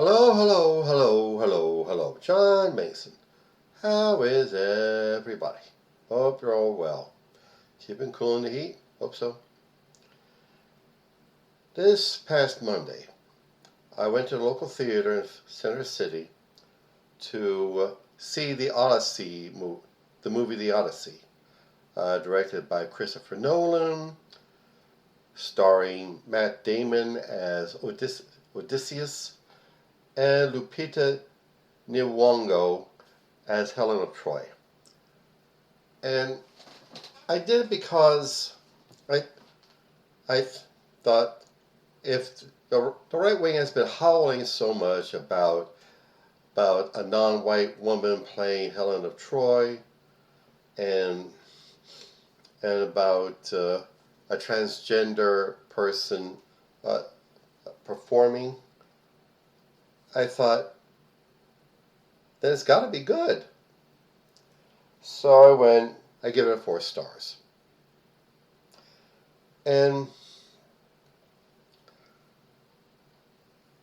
Hello, hello, hello, hello, hello. John Mason. How is everybody? Hope you're all well. Keeping cool in the heat? Hope so. This past Monday, I went to the local theater in Center City to see the Odyssey the movie The Odyssey, directed by Christopher Nolan, starring Matt Damon as Odysseus and Lupita Nyong'o as Helen of Troy. And I did it because I thought if the right wing has been howling so much about a non-white woman playing Helen of Troy and about a transgender person performing, I thought, then it's got to be good. So I give it 4 stars. And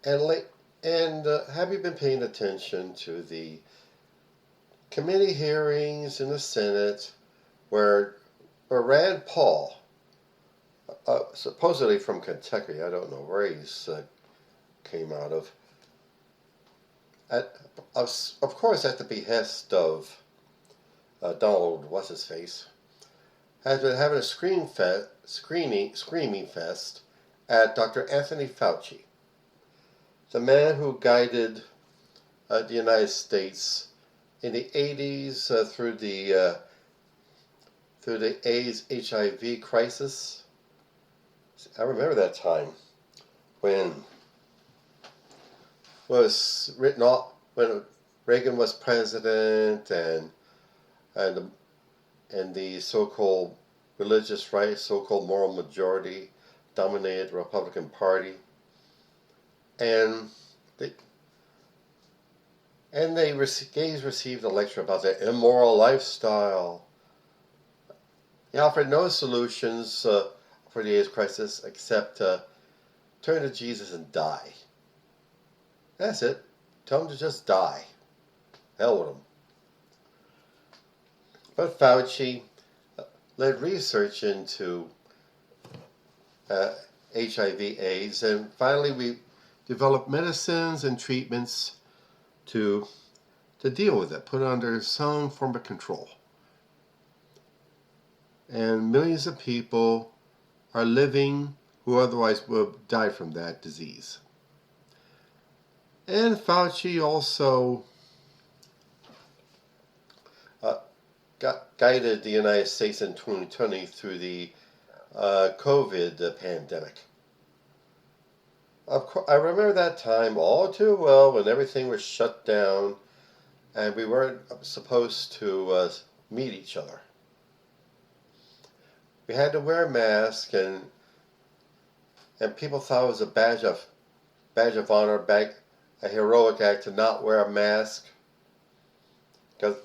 have you been paying attention to the committee hearings in the Senate where Rand Paul, supposedly from Kentucky, I don't know where he's came out of, of course at the behest of Donald what's-his-face, has been having a screaming fest at Dr. Anthony Fauci, the man who guided the United States in the 80s through the AIDS HIV crisis. I remember that time when was written off when Reagan was president and the so-called religious right, so-called moral majority dominated the Republican Party, and gays received a lecture about their immoral lifestyle. He offered no solutions for the AIDS crisis except turn to Jesus and die. That's it. Tell him to just die. Hell with him. But Fauci led research into HIV/AIDS, and finally we developed medicines and treatments to deal with it, put it under some form of control. And millions of people are living who otherwise would have died from that disease. And Fauci also guided the United States in 2020 through the COVID pandemic. Of course, I remember that time all too well when everything was shut down and we weren't supposed to meet each other. We had to wear a mask, and people thought it was a badge of honor, a heroic act to not wear a mask, because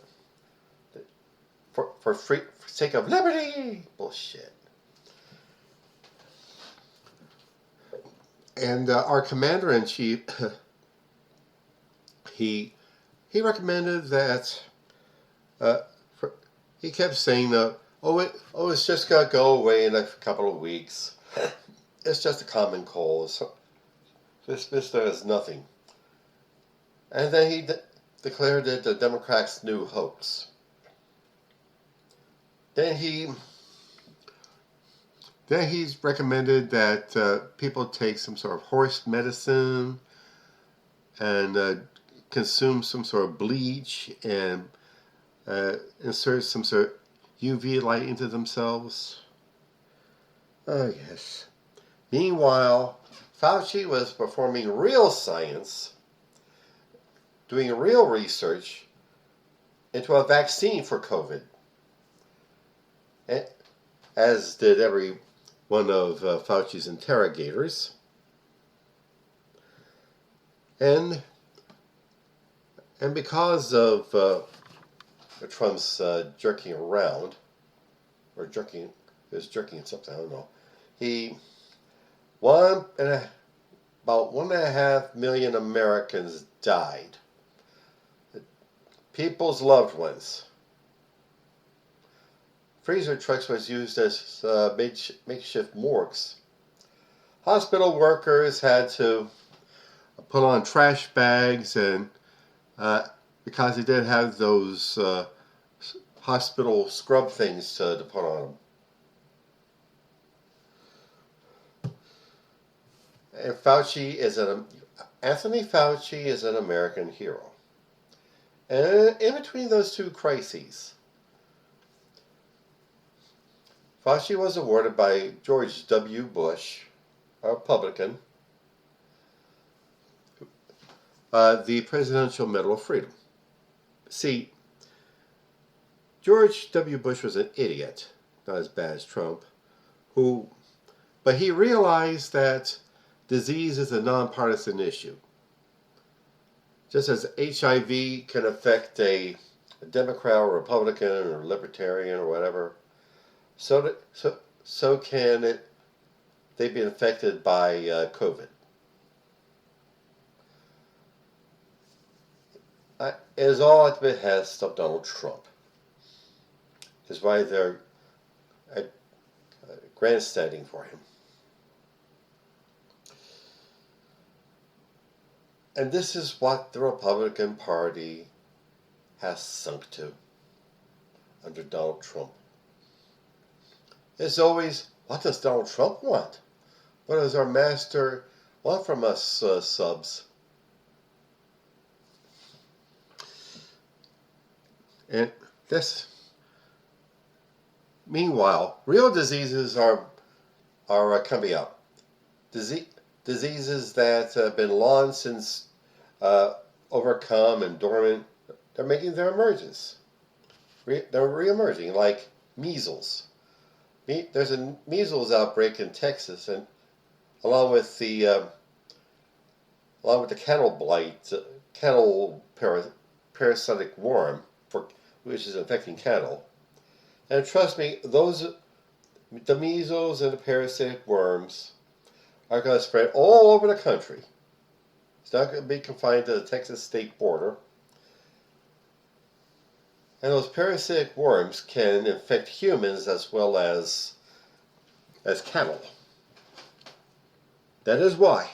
for sake of liberty. Bullshit. And our commander-in-chief, he recommended that. He kept saying, it's just gonna go away in a couple of weeks. It's just a common cold. This does nothing. And then he declared it the Democrats' new hoax. Then he's recommended that people take some sort of horse medicine and consume some sort of bleach and insert some sort of UV light into themselves. Oh, yes. Meanwhile, Fauci was performing real science, doing real research into a vaccine for COVID, as did every one of Fauci's interrogators. And because of Trump's jerking around, or jerking something, I don't know, he about 1.5 million Americans died. People's loved ones. Freezer trucks was used as makeshift morgues. Hospital workers had to put on trash bags, and because they didn't have those hospital scrub things to put on them. And Anthony Fauci is an American hero. And in between those two crises, Fauci was awarded by George W. Bush, a Republican, the Presidential Medal of Freedom. See, George W. Bush was an idiot, not as bad as Trump, but he realized that disease is a nonpartisan issue. Just as HIV can affect a Democrat or Republican or Libertarian or whatever, so can they be infected by COVID. It is all at the behest of Donald Trump. Is why they're grandstanding for him. And this is what the Republican Party has sunk to under Donald Trump. It's always, what does Donald Trump want? What does our master want from us, subs? And this, meanwhile, real diseases are coming up. Diseases that have been long since overcome and dormant, they're making their emergence. They're re-emerging, like measles. There's a measles outbreak in Texas, and along with the cattle blight, parasitic worm, which is infecting cattle. And trust me, the measles and the parasitic worms are going to spread all over the country. It's not going to be confined to the Texas state border. And those parasitic worms can infect humans as well as cattle. That is why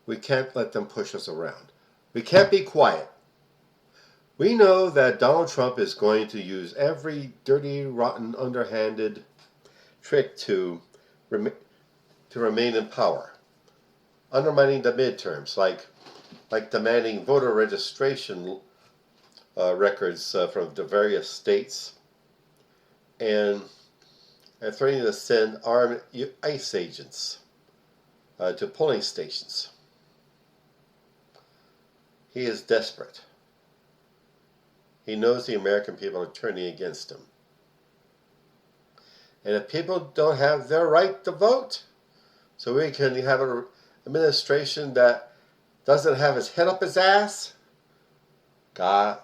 we can't let them push us around. We can't be quiet. We know that Donald Trump is going to use every dirty, rotten, underhanded trick to remain in power, undermining the midterms, like demanding voter registration records from the various states, and threatening to send armed ICE agents to polling stations. He is desperate. He knows the American people are turning against him. And if people don't have their right to vote, so we can have an administration that doesn't have his head up his ass, God,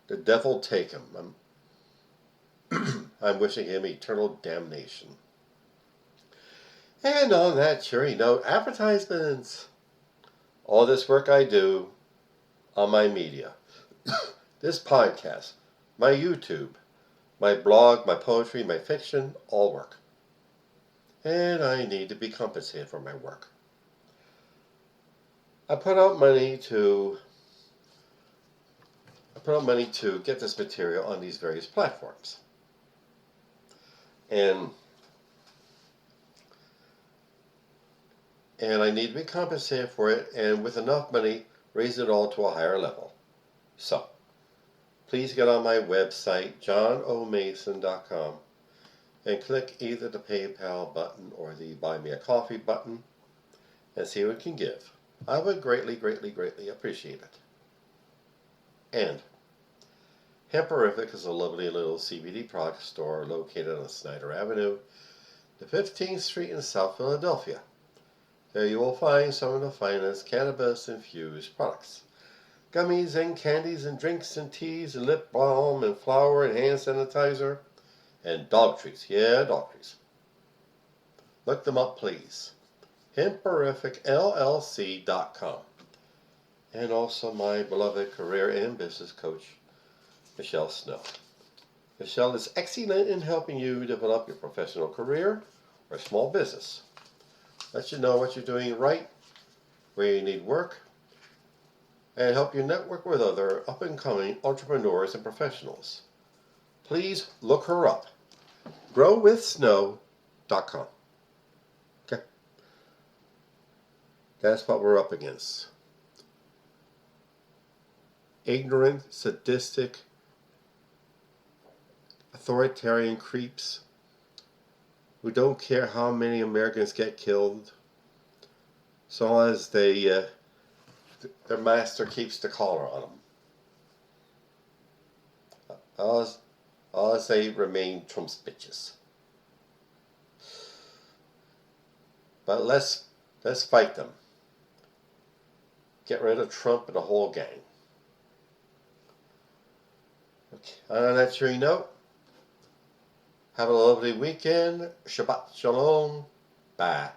the devil take him. I'm wishing him eternal damnation. And on that cheery note, advertisements. All this work I do on my media. This podcast, my YouTube, my blog, my poetry, my fiction, all work. And I need to be compensated for my work. I put out money to get this material on these various platforms. And I need to be compensated for it, and with enough money, raise it all to a higher level. So, please get on my website, johnomason.com, and click either the PayPal button or the Buy Me a Coffee button, and see what it can give. I would greatly, greatly, greatly appreciate it. And Hemperific is a lovely little CBD product store located on Snyder Avenue, the 15th Street in South Philadelphia. There you will find some of the finest cannabis-infused products. Gummies and candies and drinks and teas and lip balm and flour and hand sanitizer and dog treats. Yeah, dog treats. Look them up, please. HemperificLLC.com. And also my beloved career and business coach, Michelle Snow. Michelle is excellent in helping you develop your professional career or small business. Let you know what you're doing right, where you need work, and help you network with other up-and-coming entrepreneurs and professionals. Please look her up. growwithsnow.com. Okay? That's what we're up against. Ignorant, sadistic, authoritarian creeps who don't care how many Americans get killed so long as their master keeps the collar on them. All as they remain Trump's bitches. But let's fight them. Get rid of Trump and the whole gang. Okay. On that cheering note, have a lovely weekend. Shabbat Shalom. Bye.